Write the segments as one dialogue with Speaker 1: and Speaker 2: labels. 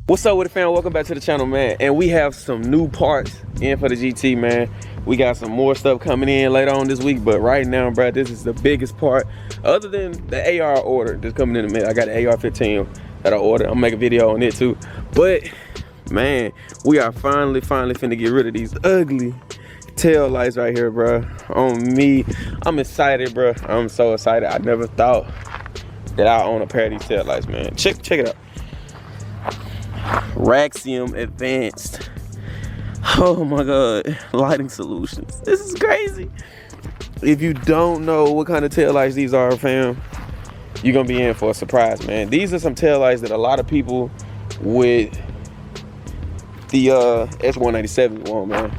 Speaker 1: What's up with the fam? Welcome back to the channel, man. And we have some new parts in for the GT, man. We got some more stuff coming in later on this week, but right now, bro, this is the biggest part. Other than the AR order that's coming in a minute. I got an AR-15 that I ordered. I'm gonna make a video on it too. But man, we are finally finna get rid of these ugly tail lights right here, bro. On me, I'm excited, bro. I'm so excited. I never thought that I own a pair of these tail lights, man. Check it out. Raxiom Advanced. Oh my god, lighting solutions. This is crazy. If you don't know what kind of tail lights these are, fam, you're gonna be in for a surprise, man. These are some tail lights that a lot of people with the S187 want, man.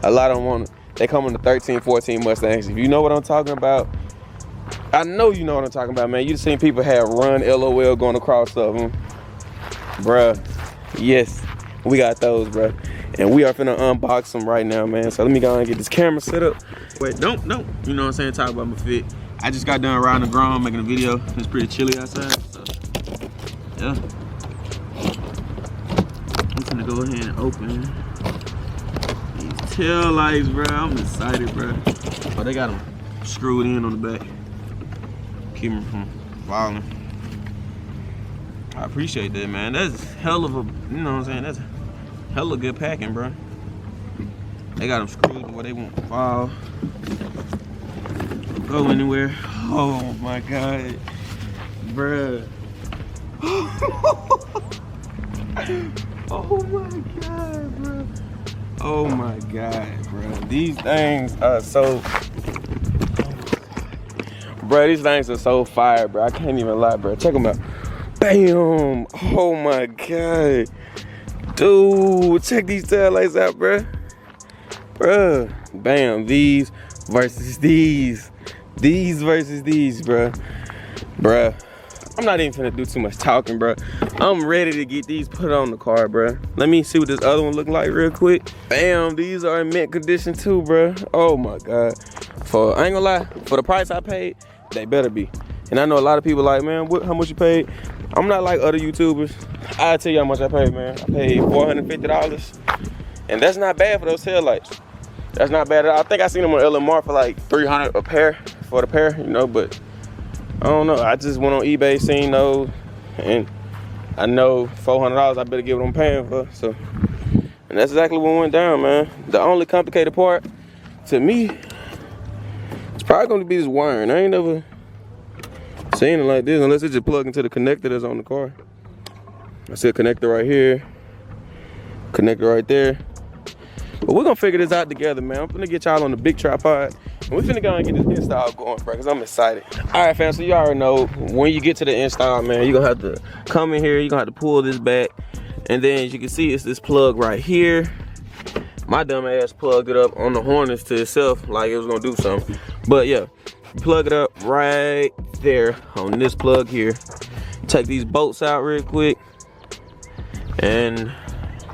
Speaker 1: A lot of them want. They come on the 13, 14 Mustangs. If you know what I'm talking about, I know you know what I'm talking about, man. You've seen people have run LOL going across of them. Bruh, yes, we got those, bruh. And we are finna unbox them right now, man. So let me go and get this camera set up. Wait, don't, you know what I'm saying? Talk about my fit. I just got done riding the ground, making a video. It's pretty chilly outside, so yeah. I'm finna go ahead and open these tail lights, bruh. I'm excited, bruh. Oh, they got them screwed in on the back. Keep them from falling. I appreciate that, man. That's hell of a, you know what I'm saying? That's hella good packing, bro. They got them screwed where they won't fall, go anywhere. Oh my god, bruh. Oh my god, bro. Oh my god, bro. These things are so, bro. These things are so fire, bro. I can't even lie, bro. Check them out. Bam! Oh my god, dude! Check these tail lights out, bruh. Bruh, bam! These versus these, versus these, bruh. Bruh, I'm not even finna do too much talking, bruh. I'm ready to get these put on the car, bruh. Let me see what this other one look like real quick. Bam! These are in mint condition too, bruh. Oh my god! I ain't gonna lie, for the price I paid, they better be. And I know a lot of people like, man, how much you paid? I'm not like other YouTubers. I'll tell you how much I paid, man. I paid $450. And that's not bad for those tail lights. That's not bad at all. I think I seen them on LMR for like $300 a pair, for the pair, you know, but I don't know. I just went on eBay, seen those, and I know $400 I better get what I'm paying for, so. And that's exactly what went down, man. The only complicated part, to me, it's probably gonna be this wiring. I ain't never seen it like this unless it just plug into the connector that's on the car. I see a connector right here, connector right there. But we're gonna figure this out together, man. I'm gonna get y'all on the big tripod and we're finna go and get this install going, bro, because I'm excited. All right, fam, so you already know when you get to the install, man, you're gonna have to come in here, you're gonna have to pull this back, and then as you can see, it's this plug right here. My dumb ass plugged it up on the harness to itself like it was gonna do something. But yeah, plug it up right there on this plug here. Take these bolts out real quick, and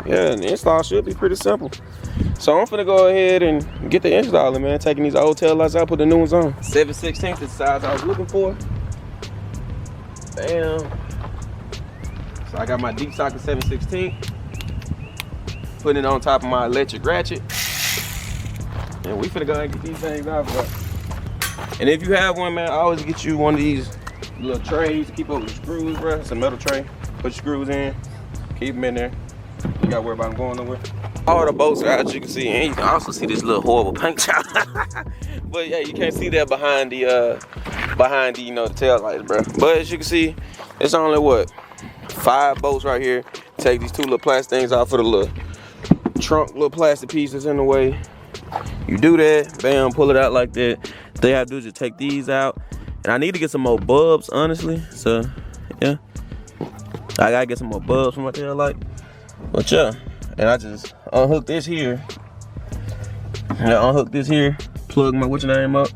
Speaker 1: yeah, the install should be pretty simple. So I'm finna go ahead and get the installer, man. Taking these old tail lights out, put the new ones on. 7/16 is the size I was looking for. Bam. So I got my deep socket 7/16. Putting it on top of my electric ratchet. And we finna go ahead and get these things out, bro. And if you have one, man, I always get you one of these little trays to keep up with the screws, bro. It's a metal tray. Put your screws in, keep them in there. You gotta worry about them going nowhere. All the bolts are out, as you can see, and you can also see this little horrible paint job. But yeah, you can't see that behind the you know, the tail lights, bro. But as you can see, it's only what, 5 bolts right here. Take these 2 little plastic things off for the little trunk, little plastic pieces in the way. You do that, bam, pull it out like that. They have to do is just take these out. And I need to get some more bulbs, honestly. So yeah, I gotta get some more bulbs for my tail light. But yeah, and I just unhook this here. Yeah, unhook this here. Plug my whatchamacallit up,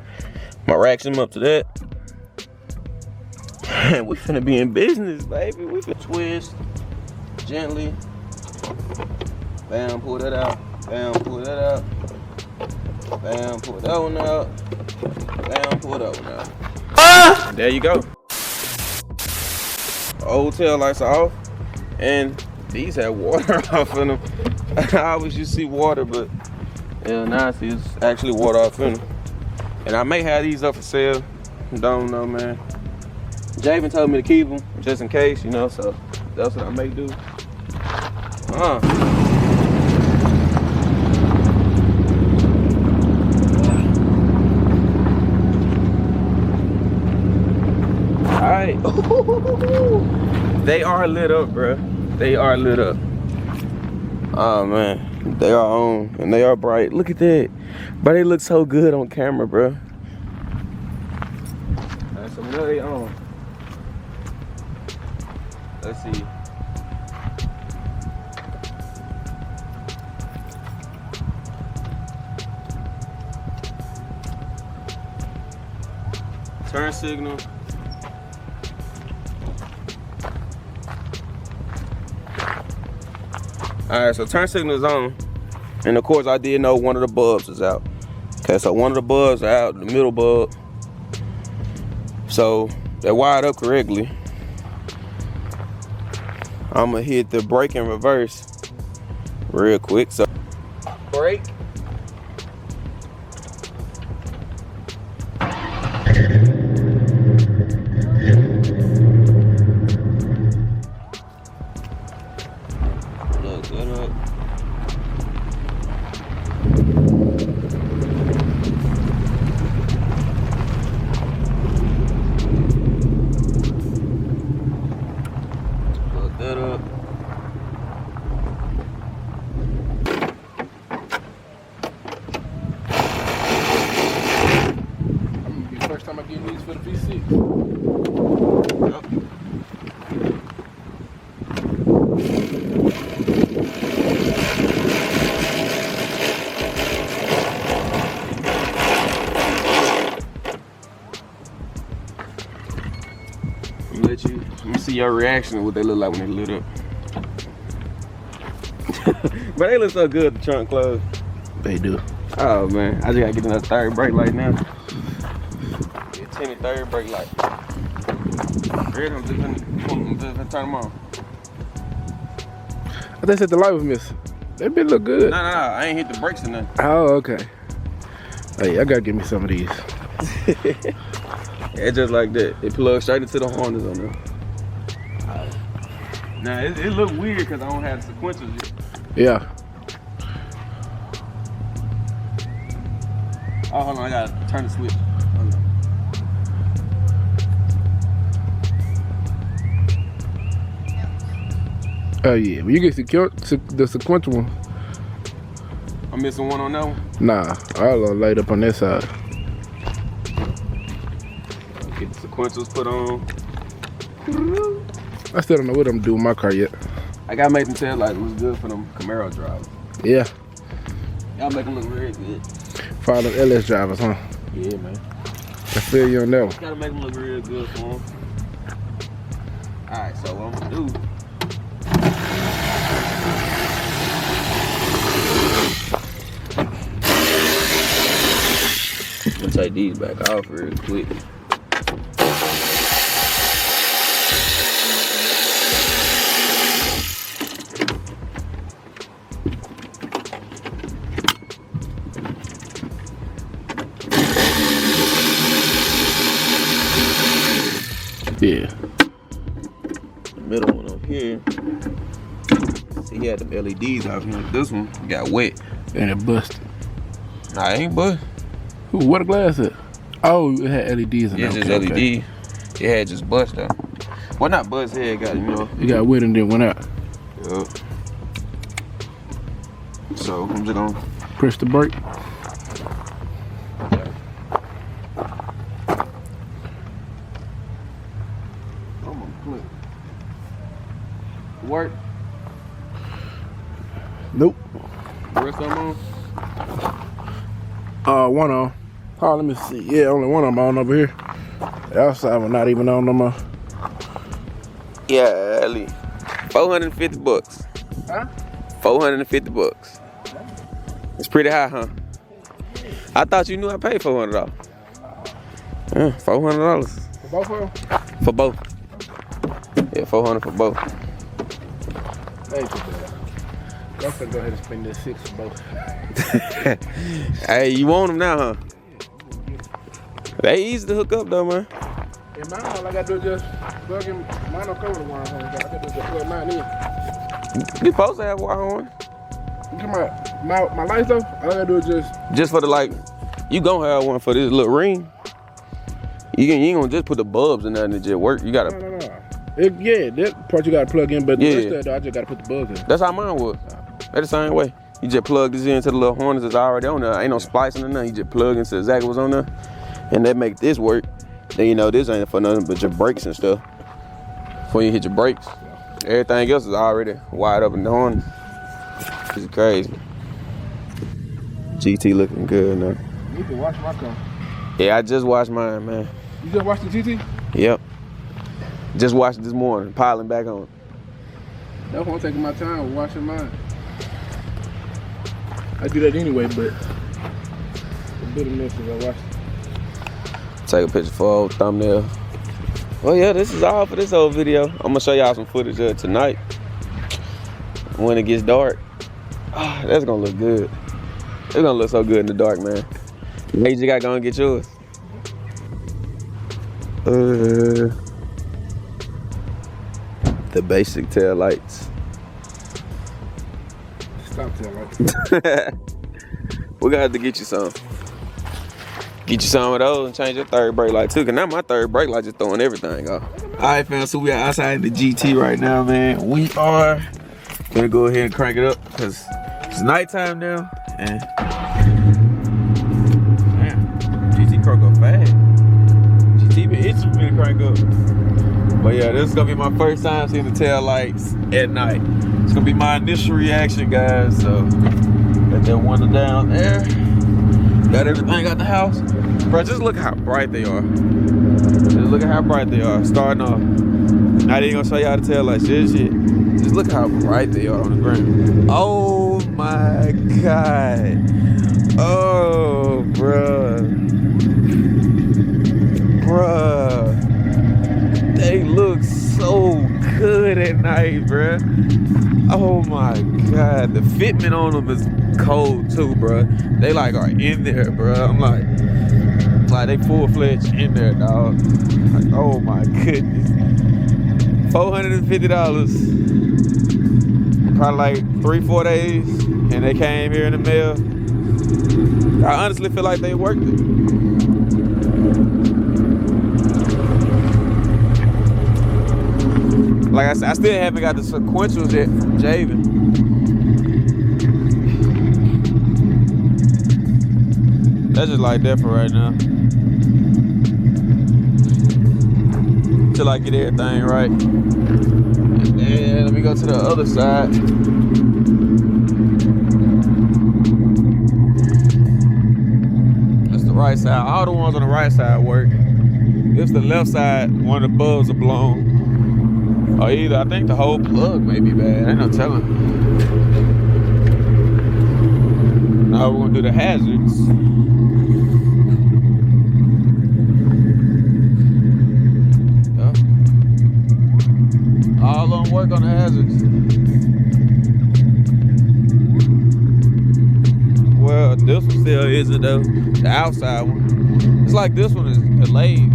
Speaker 1: my Raxiom up to that. And we finna be in business, baby. We finna twist gently. Bam, pull that out. Bam, pull that out. Bam, pull that one out. Bam, pull that one out. Ah! There you go. Old tail lights are off, and these had water off in them. I always used to see water, but yeah, now I see it's actually water off in them. And I may have these up for sale. Don't know, man. Javen told me to keep them just in case, you know, so that's what I may do. Alright. They are lit up, bruh. They are lit up. Oh man, they are on and they are bright. Look at that. But they look so good on camera, bruh. Alright, so now they on. Let's see. Turn signal. Alright, so turn signal is on. And of course I did know one of the bulbs is out. Okay, so one of the bulbs are out, the middle bulb. So they're wired up correctly. I'm gonna hit the brake and reverse real quick. So brake. Look up. Look that up.
Speaker 2: First time I get these for the V6.
Speaker 1: Yep. Let me see your reaction to what they look like when they lit up. But they look so good, the trunk closed.
Speaker 2: They do.
Speaker 1: Oh man, I just gotta get another third brake light now. Get Timmy third brake light. Ready? I'm just gonna turn them on.
Speaker 2: I just said the light was missing. That bit look good.
Speaker 1: No, I ain't hit the brakes or nothing.
Speaker 2: Oh, okay. Hey, I gotta give me some of these.
Speaker 1: Yeah, just like that. It plugs straight into the harness on there. Now it look weird because I don't have the sequentials yet.
Speaker 2: Yeah.
Speaker 1: Oh, hold on, I gotta turn the switch.
Speaker 2: Oh yeah, but you get the sequential one.
Speaker 1: I'm missing one on that one.
Speaker 2: Nah, I'll light up on that side.
Speaker 1: Get the sequentials put on.
Speaker 2: I still don't know what I'm doing with my car yet.
Speaker 1: I gotta make them tail lights look good for them Camaro drivers.
Speaker 2: Yeah.
Speaker 1: Y'all make them look really good.
Speaker 2: For them LS drivers, huh?
Speaker 1: Yeah, man.
Speaker 2: I feel you on that one.
Speaker 1: Gotta make them look real good for them. Alright, so what I'm gonna do. I'm gonna take these back off real quick.
Speaker 2: Yeah.
Speaker 1: The middle one up here. See, he had them LEDs out here. This one got wet.
Speaker 2: And it busted.
Speaker 1: Nah, it ain't bust.
Speaker 2: Ooh, what a glass at? Oh, it had LEDs in
Speaker 1: Yeah,
Speaker 2: it.
Speaker 1: just
Speaker 2: Okay,
Speaker 1: LED.
Speaker 2: okay.
Speaker 1: It had just bust though. Well, not bust. It got, you know.
Speaker 2: It got wet and then went out.
Speaker 1: Yup. So I'm just gonna
Speaker 2: Press the brake.
Speaker 1: Work.
Speaker 2: Nope.
Speaker 1: Rest of them on?
Speaker 2: One on. Oh, let me see. Yeah, only one of them on over here. The outside one not even on no more.
Speaker 1: Yeah, Ali. 450 bucks.
Speaker 2: Huh?
Speaker 1: 450 bucks. It's pretty high, huh? I thought you knew I paid $400. Yeah, $400.
Speaker 2: For both of them?
Speaker 1: For both. Yeah, 400 for both.
Speaker 2: Thank you, man. I'm finna go ahead and spend this 6 for both.
Speaker 1: Hey, you want them now, huh? They easy to hook up though, man.
Speaker 2: In mine, all I gotta do is just plug in. Mine don't cover the wire horn. I gotta do is just plug mine in.
Speaker 1: You supposed to have wire on.
Speaker 2: You talking about my lights though? All I gotta do is
Speaker 1: just for the like, you gonna have one for this little ring. You ain't gonna just put the bulbs in there and it just work. You gotta.
Speaker 2: No. Yeah, that part you gotta plug in, but the rest of it, though, I just gotta put the bulbs in.
Speaker 1: That's how mine was. They're the same way. You just plug this into the little harness that's already on there. Ain't no splicing or nothing. You just plug into exactly what's on there, and that make this work. Then you know this ain't for nothing but your brakes and stuff. Before you hit your brakes, everything else is already wired up in the harness. It's crazy. GT looking good now.
Speaker 2: You need to wash my car.
Speaker 1: Yeah, I just washed mine, man.
Speaker 2: You just washed the GT?
Speaker 1: Yep. Just washed it this morning, piling back on.
Speaker 2: That's why I'm taking my time with washing mine. I do that anyway, but a bit of mess if I wash it.
Speaker 1: Take a picture for old thumbnail. Well, yeah, this is all for this whole video. I'm gonna show y'all some footage of tonight when it gets dark. Oh, that's gonna look good. It's gonna look so good in the dark, man. Hey, you gotta go and get yours. The basic tail lights.
Speaker 2: Stop tail lights.
Speaker 1: We got to get you some. Get you some of those and change your third brake light too. Cause now my third brake light just throwing everything off. All right, fam. So we are outside in the GT right now, man. We are gonna go ahead and crank it up because it's nighttime now. And damn, GT crank up fast. GT been itching for me to crank up. But yeah, this is gonna be my first time seeing the tail lights at night. It's gonna be my initial reaction, guys. So got that window down there. Got everything out the house. Bro, just look how bright they are. Just look at how bright they are. Starting off. Not even gonna show y'all the tail lights. Shit. Just look how bright they are on the ground. Oh my God. Oh, bruh. They look so good at night, bruh. Oh my God. The fitment on them is cold too, bruh. They like are in there, bruh. I'm like they full-fledged in there, dog. Like, oh my goodness. $450. Probably like 3-4 days, and they came here in the mail. I honestly feel like they worked it. Like I said, I still haven't got the sequentials yet from Javen. That's just like that for right now. Till I get everything right. And then let me go to the other side. That's the right side. All the ones on the right side work. If the left side, one of the bulbs are blown. Or either, I think the whole plug may be bad. Ain't no telling. Now we're gonna do the hazards. All of them work on the hazards. Well, this one still isn't though. The outside one. It's like this one is delayed.